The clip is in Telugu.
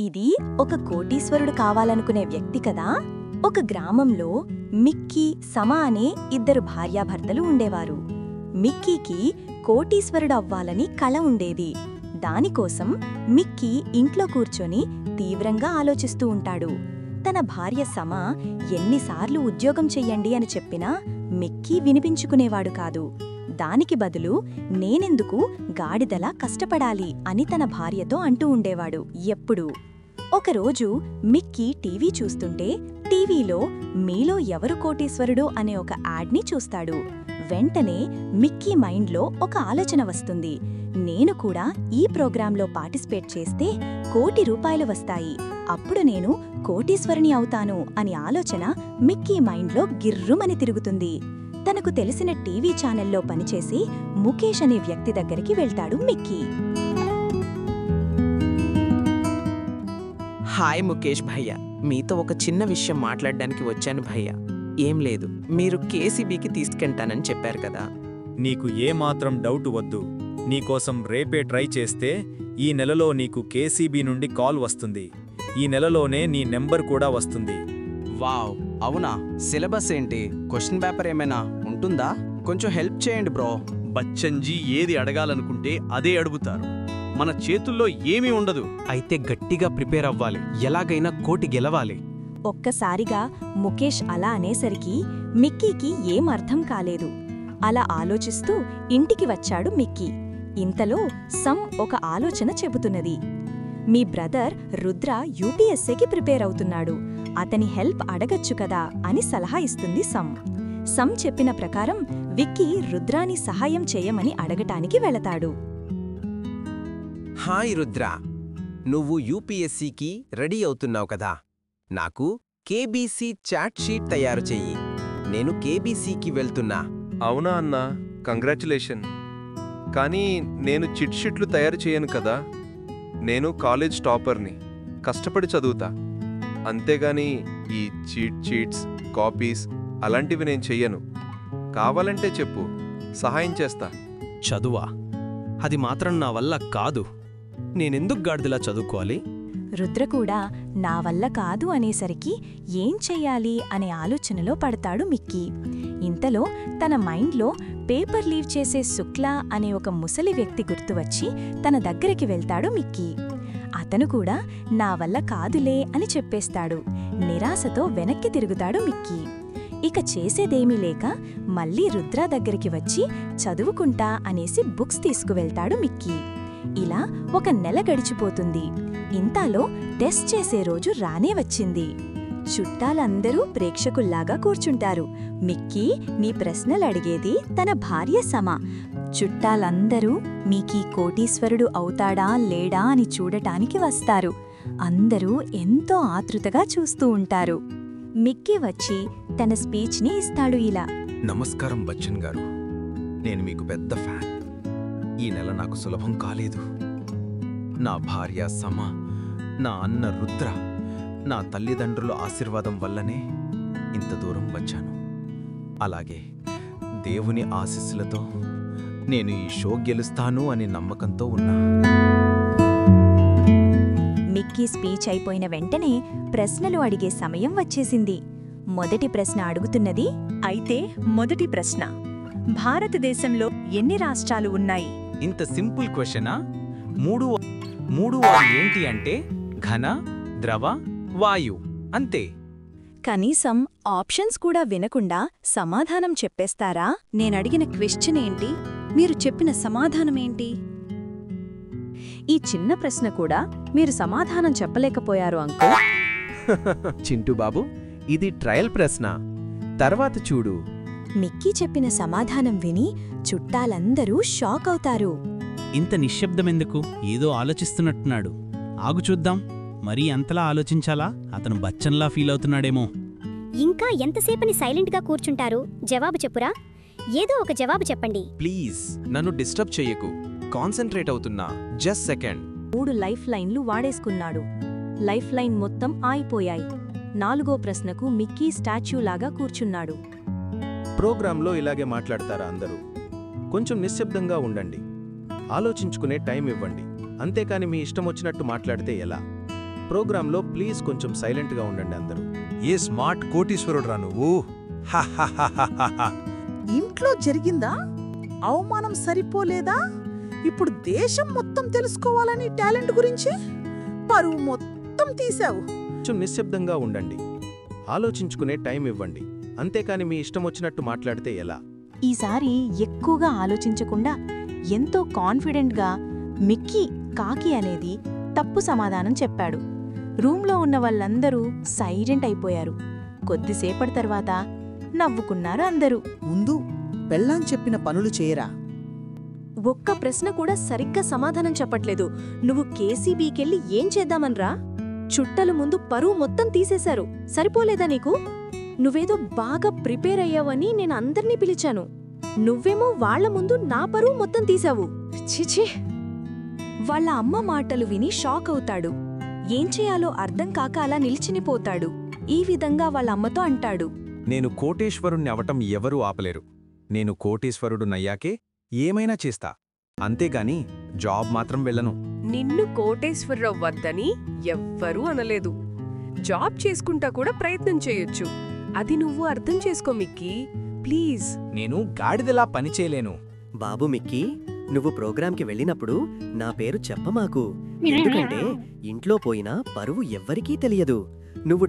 ఇది ఒక కోటీశ్వరుడు కావాలనుకునే వ్యక్తి కదా. ఒక గ్రామంలో మిక్కీ, సమా అనే ఇద్దరు భార్యాభర్తలు ఉండేవారు. మిక్కీకి కోటీశ్వరుడు అవ్వాలని కల ఉండేది. దానికోసం మిక్కీ ఇంట్లో కూర్చొని తీవ్రంగా ఆలోచిస్తూ ఉంటాడు. తన భార్య సమా ఎన్నిసార్లు ఉద్యోగం చెయ్యండి అని చెప్పినా మిక్కీ వినిపించుకునేవాడు కాదు. దానికి బదులు నేనెందుకు గాడిదలా కష్టపడాలి అని తన భార్యతో అంటూ ఉండేవాడు ఎప్పుడూ. ఒకరోజు మిక్కీ టీవీ చూస్తుంటే టీవీలో మీలో ఎవరు కోటీశ్వరుడు అనే ఒక యాడ్ని చూస్తాడు. వెంటనే మిక్కీ మైండ్లో ఒక ఆలోచన వస్తుంది. నేను కూడా ఈ ప్రోగ్రాంలో పార్టిసిపేట్ చేస్తే ₹1,00,00,000 వస్తాయి, అప్పుడు నేను కోటీశ్వరుని అవుతాను అని ఆలోచన మిక్కీ మైండ్లో గిర్రుమని తిరుగుతుంది. తనకు తెలిసిన టీవీ ఛానల్లో పనిచేసి ముఖేష్ అనే వ్యక్తి దగ్గరికి వెళ్తాడు మిక్కీ. హాయ్ ముఖేష్ భయ్య, మీతో ఒక చిన్న విషయం మాట్లాడడానికి వచ్చాను భయ్య. ఏం లేదు, మీరు కేసీబీకి తీసుకెళ్తానని చెప్పారు కదా. నీకు ఏమాత్రం డౌట్ వద్దు. నీకోసం రేపే ట్రై చేస్తే ఈ నెలలో నీకు కేసీబీ నుండి కాల్ వస్తుంది. ఈ నెలలోనే నీ నెంబర్ కూడా వస్తుంది. వావ్, అవునా? సిలబస్ ఏంటి? క్వశ్చన్ పేపర్ ఏమైనా ఉంటుందా? కొంచెం హెల్ప్ చేయండి బ్రో. బచ్చన్జీ ఏది అడగాలనుకుంటే అదే అడుగుతారు. మన చేతుల్లో ఏమీ ఉండదు. అయితే గట్టిగా ప్రిపేర్ అవ్వాలి, ఎలాగైనా కోటి గెలవాలి. ఒక్కసారిగా ముఖేష్ అలా అనేసరికి మిక్కీకి ఏం అర్థం కాలేదు. అలా ఆలోచిస్తూ ఇంటికి వచ్చాడు మిక్కీ. ఇంతలో సమ్ ఒక ఆలోచన చెబుతున్నది. మీ బ్రదర్ రుద్ర యూపీఎస్సీకి ప్రిపేర్ అవుతున్నాడు, అతని హెల్ప్ అడగచ్చు కదా అని సలహా ఇస్తుంది సమ్. సమ్ చెప్పిన ప్రకారం విక్కీ రుద్రాని సహాయం చేయమని అడగటానికి వెళతాడు. హాయ్ రుద్ర, నువ్వు యూపీఎస్సీకి రెడీ అవుతున్నావు కదా. నాకు కేబీసీ చాట్ షీట్ తయారు చెయ్యి. నేను కేబీసీకి వెళ్తున్నా. అవునా అన్నా, కంగ్రాచులేషన్. కానీ నేను చిట్ షీట్లు తయారు చేయను కదా. నేను కాలేజ్ టాపర్ని, కష్టపడి చదువుతా. అంతేగాని ఈ చీట్స్, కాపీస్ అలాంటివి నేను చెయ్యను. కావాలంటే చెప్పు, సహాయం చేస్తా. చదువా? అది మాత్రం నా వల్ల కాదు. నేనెందుకు గాడిదలా చదువుకోవాలి? రుద్ర కూడా నా వల్ల కాదు అనేసరికి ఏం చెయ్యాలి అనే ఆలోచనలో పడతాడు మిక్కీ. ఇంతలో తన మైండ్లో పేపర్ లీవ్ చేసే శుక్లా అనే ఒక ముసలి వ్యక్తి గుర్తువచ్చి తన దగ్గరికి వెళ్తాడు మిక్కీ. అతను కూడా నా వల్ల కాదులే అని చెప్పేస్తాడు. నిరాశతో వెనక్కి తిరుగుతాడు మిక్కీ. ఇక చేసేదేమీ లేక మళ్ళీ రుద్ర దగ్గరికి వచ్చి చదువుకుంటా అనేసి బుక్స్ తీసుకువెళ్తాడు మిక్కీ. ఇలా 1 నెల గడిచిపోతుంది. ఇంతలో టెస్ట్ చేసే రోజు రానే వచ్చింది. చుట్టాలందరూ ప్రేక్షకుల్లాగా కూర్చుంటారు. మిక్కీ నీ ప్రశ్నలు అడిగేది తన భార్య సమా. చుట్టాలందరూ మీకీ కోటీశ్వరుడు అవుతాడా లేడా అని చూడటానికి వస్తారు. అందరూ ఎంతో ఆతృతగా చూస్తూ ఉంటారు. మిక్కీ వచ్చి తన స్పీచ్ని ఇస్తాడు ఇలా. నమస్కారం బచ్చన్ గారు, నేను మీకు పెద్ద ఫ్యాన్. ఈ నెల నాకు సులభం కాలేదు. నా భార్య సమా, నా అన్న రుద్ర, నా తల్లిదండ్రుల ఆశీర్వాదం వల్లనే ఇంత దూరం వచ్చాను. అలాగే దేవుని ఆశీస్సులతో నేను ఈ షో గెలుస్తాను అని నమ్మకంతో ఉన్నా. మిక్కీ స్పీచ్ అయిపోయిన వెంటనే ప్రశ్నలు అడిగే సమయం వచ్చేసింది. మొదటి ప్రశ్న అడుగుతున్నది. అయితే మొదటి ప్రశ్న, భారతదేశంలో ఎన్ని రాష్ట్రాలు ఉన్నాయి? ఇంత సింపుల్ క్వశ్చనా? మూడు ఏంటి అంటే ఘన, ద్రవ, వాయు అంతే. కనీసం ఆప్షన్స్ కూడా వినకుండా సమాధానం చెప్పేస్తారా? నేనడిగిన క్వశ్చన్ ఏంటి, మీరు చెప్పిన సమాధానమేంటి? ఈ చిన్న ప్రశ్న కూడా మీరు సమాధానం చెప్పలేకపోయారు అంకుల్. చింటూ బాబు, ఇది ట్రయల్ ప్రశ్న, తర్వాత చూడు. మిక్కీ చెప్పిన సమాధానం విని చుట్టాలందరూ షాక్ అవుతారు. ఇంత నిశ్శబ్దమెందుకు? ఏదో ఆలోచిస్తున్నట్టున్నాడు. ఆగు చూద్దాం. మరీ అంతలా ఆలోచించాలా? అతను బచ్చన్లా ఫీల్ అవుతున్నాడేమో. ఇంకా ఎంతసేపని సైలెంట్గా కూర్చుంటారు? జవాబు చెప్పురా. ఏదో ఒక జవాబు చెప్పండి. ప్లీజ్ నన్ను డిస్టర్బ్ చెయ్యకు, కాన్సంట్రేట్ అవుతున్నా. Just second. 3 లైఫ్ లైన్లు వాడేసుకున్నాడు. లైఫ్ లైన్ మొత్తం ఆగిపోయాయి. 4వ ప్రశ్నకు మిక్కీ స్టాచ్యూలాగా కూర్చున్నాడు. ప్రోగ్రాంలో ఇలాగే మాట్లాడతారా అందరూ? కొంచెం నిశ్శబ్దంగా ఉండండి, ఆలోచించుకునే టైం ఇవ్వండి. అంతేకాని మీ ఇష్టమొచ్చినట్టు మాట్లాడితే ఎలా? ప్రోగ్రాంలో ప్లీజ్ కొంచెం సైలెంట్గా ఉండండి అందరూ. ఏ స్మార్ట్ కోటీశ్వరుడురా నువ్వు. ఇంట్లో జరిగిందా? అవమానం సరిపోలేదా? ఇప్పుడు దేశం మొత్తం తెలుసుకోవాలని టాలెంట్ గురించి పరువు మొత్తం తీశావు. కొంచెం నిశ్శబ్దంగా ఉండండి, ఆలోచించుకునే టైం ఇవ్వండి. అంతేకాని మీ ఇష్టం వచ్చినట్టు మాట్లాడితే ఎలా? ఈసారి ఎక్కువగా ఆలోచించకుండా ఎంతో కాన్ఫిడెంట్గా మిక్కీ కాకి అనేది తప్పు సమాధానం చెప్పాడు. రూంలో ఉన్న వాళ్ళందరూ సైలెంట్ అయిపోయారు. కొద్దిసేపటి తర్వాత నవ్వుకున్నారు అందరూ. ముందు పెళ్ళాం చెప్పిన పనులు చేయరా? ఒక్క ప్రశ్న కూడా సరిగ్గా సమాధానం చెప్పట్లేదు. నువ్వు కేసీబీకెళ్ళి ఏం చేద్దామన్రా? చుట్టలు ముందు పరువు మొత్తం తీసేశారు. సరిపోలేదా నీకు? నువ్వేదో బాగా ప్రిపేర్ అయ్యావని నేను అందర్నీ పిలిచాను. నువ్వేమో వాళ్ల ముందు నా పరువు మొత్తం తీశావు. చిచి! వాళ్ళ అమ్మ మాటలు విని షాక్ అవుతాడు. ఏం చేయాలో అర్థం కాక అలా నిల్చినిపోతాడు. ఈ విధంగా వాళ్ళ అమ్మతో అంటాడు. నేను కోటేశ్వరుణ్ణి అవటం ఎవరూ ఆపలేరు. నేను కోటీశ్వరుడునయ్యాకే ఏమైనా చేస్తా. అంతేగాని జాబ్ మాత్రం వెళ్ళను. నిన్ను కోటేశ్వరరావు వద్దని ఎవ్వరూ అనలేదు. జాబ్ చేసుకుంటా కూడా ప్రయత్నం చేయొచ్చు. అది నువ్వు అర్థం చేసుకో మిక్కీ, ప్లీజ్. నేను గాడిదలా పనిచేయలేను. బాబు మిక్కీ, నువ్వు ప్రోగ్రాంకి వెళ్ళినప్పుడు నా పేరు చెప్పమాకు. ఎందుకంటే ఇంట్లో పోయినా పరువు ఎవ్వరికీ తెలియదు. నువ్వు